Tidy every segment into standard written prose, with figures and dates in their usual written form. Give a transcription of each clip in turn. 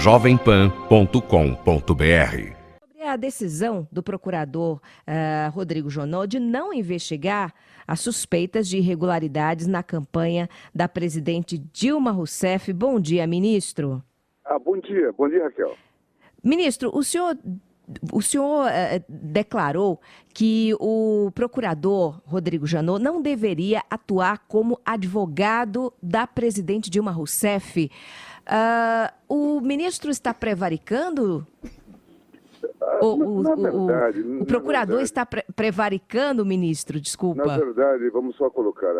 jovempan.com.br. A decisão do procurador Rodrigo Janot de não investigar as suspeitas de irregularidades na campanha da presidente Dilma Rousseff. Bom dia, ministro. Bom dia, Raquel. Ministro, o senhor declarou que o procurador Rodrigo Janot não deveria atuar como advogado da presidente Dilma Rousseff. O ministro está prevaricando? O procurador está prevaricando, ministro? Desculpa. Na verdade, vamos só colocar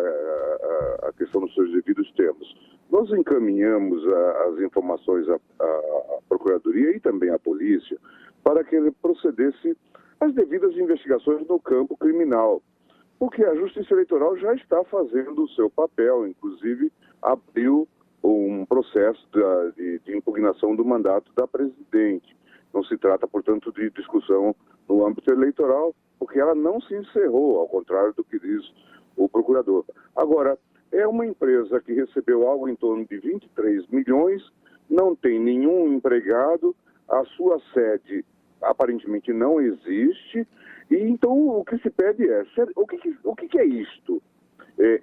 a questão nos seus devidos termos. Nós encaminhamos as informações à Procuradoria e também à Polícia para que ele procedesse às devidas investigações no campo criminal, porque a Justiça Eleitoral já está fazendo o seu papel, inclusive abriu um processo de impugnação do mandato da presidente. Não se trata, portanto, de discussão no âmbito eleitoral, porque ela não se encerrou, ao contrário do que diz o procurador. Agora, é uma empresa que recebeu algo em torno de 23 milhões, não tem nenhum empregado, a sua sede aparentemente não existe, e então o que se pede é, o que é isto?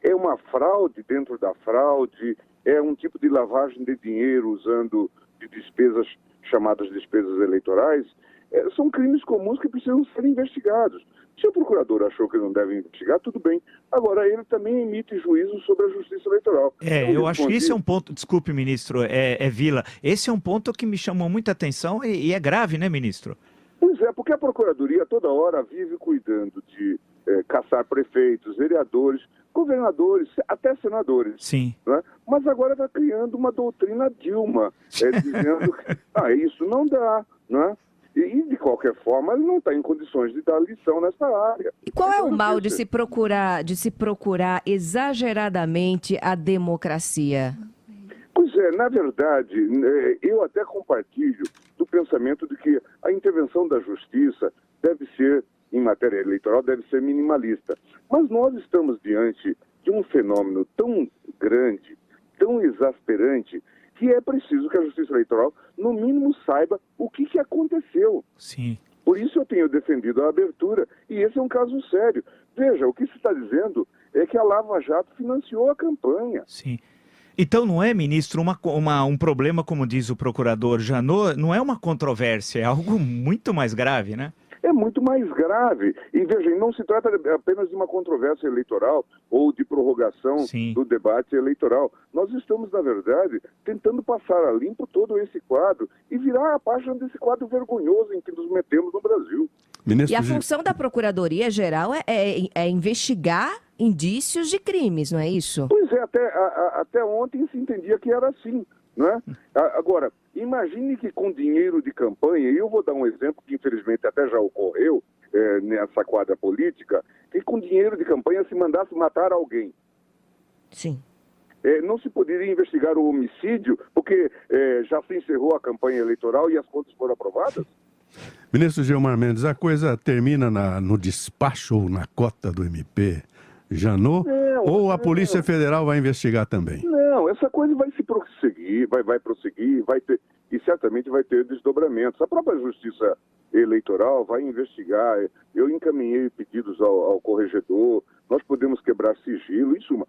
É uma fraude dentro da fraude? É um tipo de lavagem de dinheiro usando de despesas chamadas despesas eleitorais? São crimes comuns que precisam ser investigados. Se o procurador achou que não deve investigar, tudo bem. Agora, ele também emite juízo sobre a Justiça Eleitoral. Eu acho que esse é um ponto, desculpe, ministro, Vila, esse é um ponto que me chamou muita atenção e é grave, né, ministro? Pois é, porque a Procuradoria toda hora vive cuidando de caçar prefeitos, vereadores, governadores, até senadores. Sim. Né? Mas agora está criando uma doutrina Dilma, dizendo que isso não dá, né? E, de qualquer forma, ele não está em condições de dar lição nessa área. E qual é o mal de se procurar exageradamente a democracia? Pois é, na verdade, eu até compartilho do pensamento de que a intervenção da justiça deve ser, em matéria eleitoral, deve ser minimalista. Mas nós estamos diante de um fenômeno tão grande, tão exasperante, que é preciso que a Justiça Eleitoral, no mínimo, saiba o que aconteceu. Sim. Por isso eu tenho defendido a abertura, e esse é um caso sério. Veja, o que se está dizendo é que a Lava Jato financiou a campanha. Sim. Então não é, ministro, um problema, como diz o procurador Janot, não é uma controvérsia, é algo muito mais grave, né? É muito mais grave. E veja, não se trata apenas de uma controvérsia eleitoral ou de prorrogação Sim. do debate eleitoral. Nós estamos, na verdade, tentando passar a limpo todo esse quadro e virar a página desse quadro vergonhoso em que nos metemos no Brasil. E a função da Procuradoria-Geral é investigar indícios de crimes, não é isso? Pois é, até ontem se entendia que era assim, não é? Agora, imagine que com dinheiro de campanha, e eu vou dar um exemplo que infelizmente até já ocorreu nessa quadra política, que com dinheiro de campanha se mandasse matar alguém. Sim. Não se poderia investigar o homicídio, porque já se encerrou a campanha eleitoral e as contas foram aprovadas? Ministro Gilmar Mendes, a coisa termina no despacho ou na cota do MP Janot, ou a Polícia Federal vai investigar também? Não, essa coisa vai se prosseguir, vai prosseguir, vai ter, e certamente vai ter desdobramentos. A própria Justiça Eleitoral vai investigar. Eu encaminhei pedidos ao corregedor, nós podemos quebrar sigilo, isso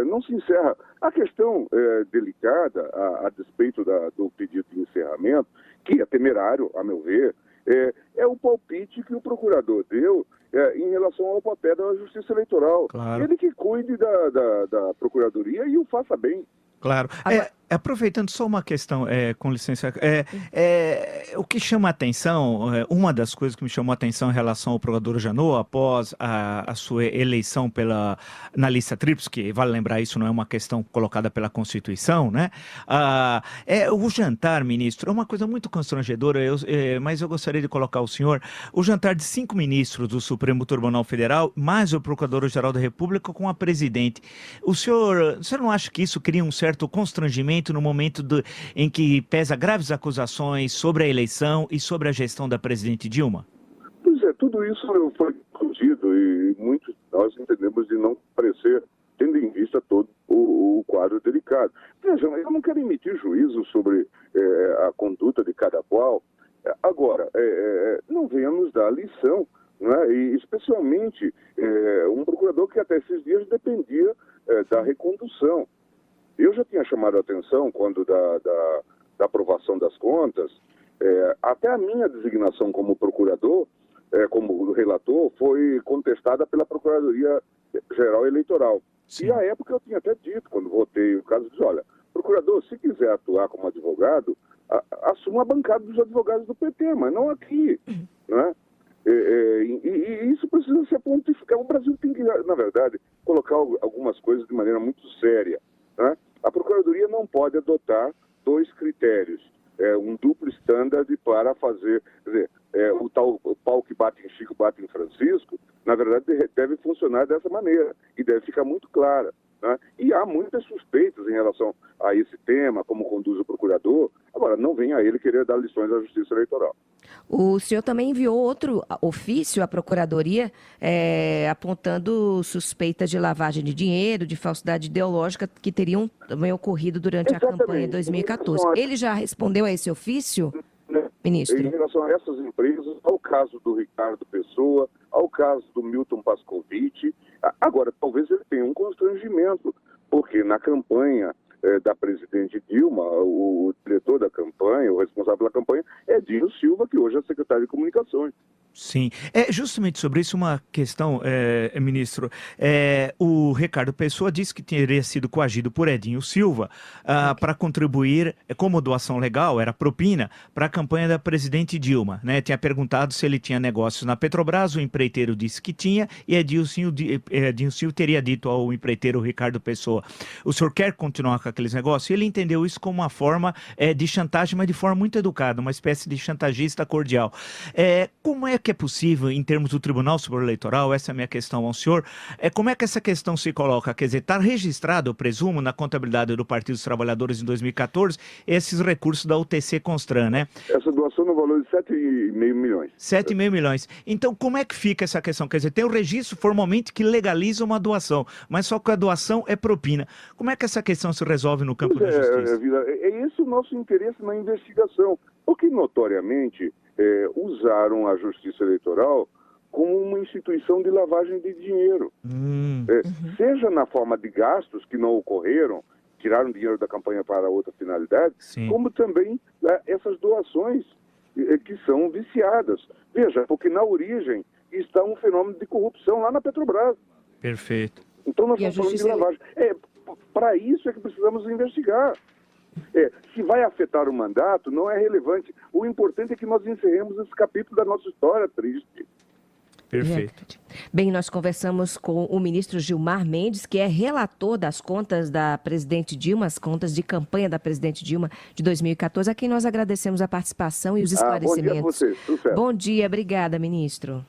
não se encerra. A questão delicada, a despeito do pedido de encerramento, que é temerário, a meu ver, é o palpite que o procurador deu em relação ao papel da Justiça Eleitoral. Claro. Ele que cuide da Procuradoria e o faça bem. Claro. Aproveitando só uma questão, com licença, o que chama a atenção, uma das coisas que me chamou a atenção em relação ao procurador Janot, após a sua eleição na lista tríplice, que vale lembrar, isso não é uma questão colocada pela Constituição, né? O jantar, ministro, é uma coisa muito constrangedora, mas eu gostaria de colocar o senhor, o jantar de 5 ministros do Supremo Tribunal Federal, mais o Procurador-Geral da República com a presidente. O senhor não acha que isso cria um certo constrangimento no momento em que pesa graves acusações sobre a eleição e sobre a gestão da presidente Dilma? Pois é, tudo isso foi discutido e muitos nós entendemos de não parecer, tendo em vista todo o quadro delicado. Vejam, eu não quero emitir juízo sobre a conduta de cada qual. Agora, não venha nos dar lição, né? E especialmente um procurador que até esses dias dependia da recondução. Eu já tinha chamado a atenção quando da aprovação das contas, até a minha designação como procurador, como relator, foi contestada pela Procuradoria-Geral Eleitoral. Sim. E à época eu tinha até dito, quando votei o caso, disse, olha, procurador, se quiser atuar como advogado, assuma a bancada dos advogados do PT, mas não aqui, né? E isso precisa ser pontificado. O Brasil tem que, na verdade, colocar algumas coisas de maneira muito séria, né? A Procuradoria não pode adotar dois critérios, um duplo standard para fazer, quer dizer, o pau que bate em Chico, bate em Francisco, na verdade deve funcionar dessa maneira e deve ficar muito clara, né? E há muitas suspeitas em relação a esse tema, como conduz o procurador. Agora, não venha a ele querer dar lições à Justiça Eleitoral. O senhor também enviou outro ofício à Procuradoria apontando suspeitas de lavagem de dinheiro, de falsidade ideológica que teriam também ocorrido durante a campanha de 2014. Ele já respondeu a esse ofício, ministro? Em relação a essas empresas, ao caso do Ricardo Pessoa, ao caso do Milton Pascovitch, agora, talvez ele tenha um constrangimento, porque na campanha da presidente Dilma, o diretor da campanha, o responsável pela campanha, é Dinho Silva, que hoje é secretário de Comunicações. Sim. Justamente sobre isso uma questão, ministro. O Ricardo Pessoa disse que teria sido coagido por Edinho Silva para contribuir como doação legal, era propina, para a campanha da presidente Dilma, né? Tinha perguntado se ele tinha negócios na Petrobras, o empreiteiro disse que tinha, e Edinho Silva teria dito ao empreiteiro Ricardo Pessoa, o senhor quer continuar com aqueles negócios? E ele entendeu isso como uma forma de chantagem, mas de forma muito educada, uma espécie de chantagista cordial. Como é que é possível, em termos do Tribunal Superior Eleitoral, essa é a minha questão ao senhor, como é que essa questão se coloca? Quer dizer, está registrado, eu presumo, na contabilidade do Partido dos Trabalhadores em 2014, esses recursos da UTC Constran, né? Essa doação no valor de 7,5 milhões. 7,5 milhões. Então, como é que fica essa questão? Quer dizer, tem um registro formalmente que legaliza uma doação, mas só que a doação é propina. Como é que essa questão se resolve no campo da justiça? É esse o nosso interesse na investigação, porque notoriamente usaram a Justiça Eleitoral como uma instituição de lavagem de dinheiro. Seja na forma de gastos que não ocorreram, tiraram dinheiro da campanha para outra finalidade, Sim. como também essas doações que são viciadas. Veja, porque na origem está um fenômeno de corrupção lá na Petrobras. Perfeito. Então nós estamos falando de lavagem. Para isso é que precisamos investigar. Se vai afetar o mandato, não é relevante. O importante é que nós encerremos esse capítulo da nossa história triste. Perfeito. Bem, nós conversamos com o ministro Gilmar Mendes, que é relator das contas da presidente Dilma, as contas de campanha da presidente Dilma de 2014, a quem nós agradecemos a participação e os esclarecimentos. Bom dia a vocês. Sucesso. Bom dia, obrigada, ministro.